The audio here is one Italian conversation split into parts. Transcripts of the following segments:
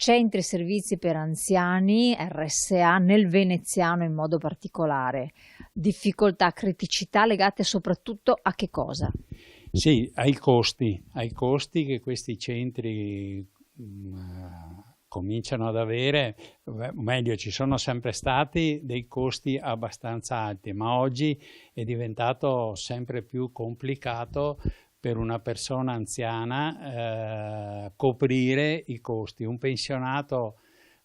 Centri e servizi per anziani, RSA, nel veneziano in modo particolare. Difficoltà, criticità legate soprattutto a che cosa? Sì, ai costi che questi centri cominciano ad avere, o meglio, ci sono sempre stati dei costi abbastanza alti, ma oggi è diventato sempre più complicato per una persona anziana coprire i costi. Un pensionato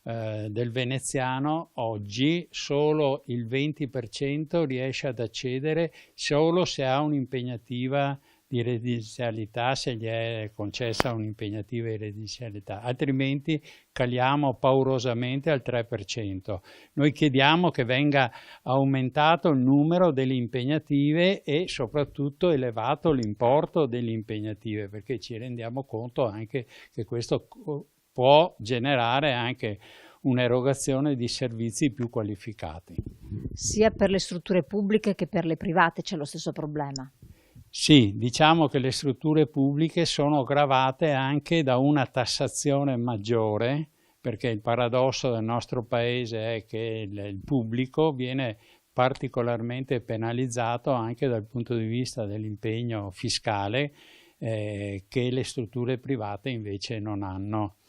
del veneziano oggi solo il 20% riesce ad accedere solo se ha un'impegnativa di residenzialità, se gli è concessa un'impegnativa di residenzialità, altrimenti caliamo paurosamente al 3%. Noi chiediamo che venga aumentato il numero delle impegnative e soprattutto elevato l'importo delle impegnative, perché ci rendiamo conto anche che questo può generare anche un'erogazione di servizi più qualificati. Sia per le strutture pubbliche che per le private c'è lo stesso problema. Sì, diciamo che le strutture pubbliche sono gravate anche da una tassazione maggiore, perché il paradosso del nostro paese è che il pubblico viene particolarmente penalizzato anche dal punto di vista dell'impegno fiscale che le strutture private invece non hanno.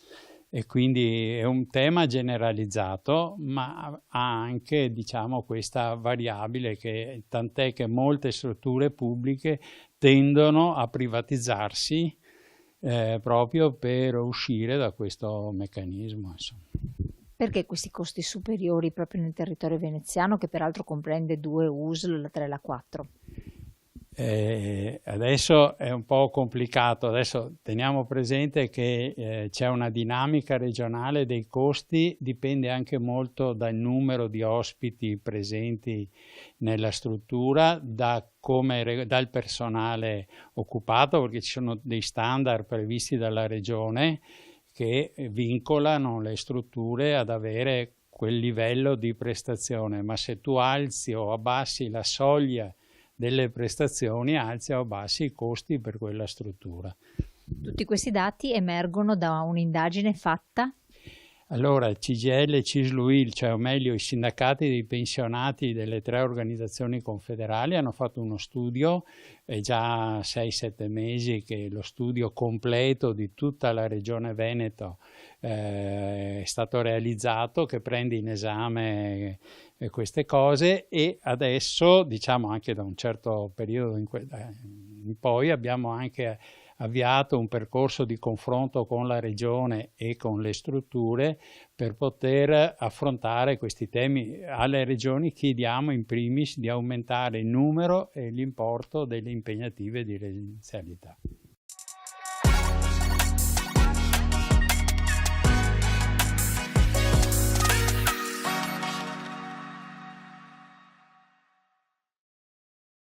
E quindi è un tema generalizzato, ma ha anche, diciamo, questa variabile che tant'è che molte strutture pubbliche tendono a privatizzarsi proprio per uscire da questo meccanismo, insomma. Perché questi costi superiori proprio nel territorio veneziano, che peraltro comprende due USL, la 3 e la 4? Adesso è un po' complicato, adesso teniamo presente che c'è una dinamica regionale dei costi, dipende anche molto dal numero di ospiti presenti nella struttura, dal personale occupato, perché ci sono dei standard previsti dalla regione che vincolano le strutture ad avere quel livello di prestazione, ma se tu alzi o abbassi la soglia delle prestazioni, alzi o abbassi i costi per quella struttura. Tutti questi dati emergono da un'indagine fatta? Allora, CGIL e CISL-UIL, cioè o meglio i sindacati dei pensionati delle 3 organizzazioni confederali, hanno fatto uno studio, è già 6-7 mesi che lo studio completo di tutta la regione Veneto è stato realizzato, che prende in esame queste cose, e adesso, diciamo anche da un certo periodo in poi, abbiamo anche avviato un percorso di confronto con la regione e con le strutture per poter affrontare questi temi. Alle regioni chiediamo in primis di aumentare il numero e l'importo delle impegnative di residenzialità.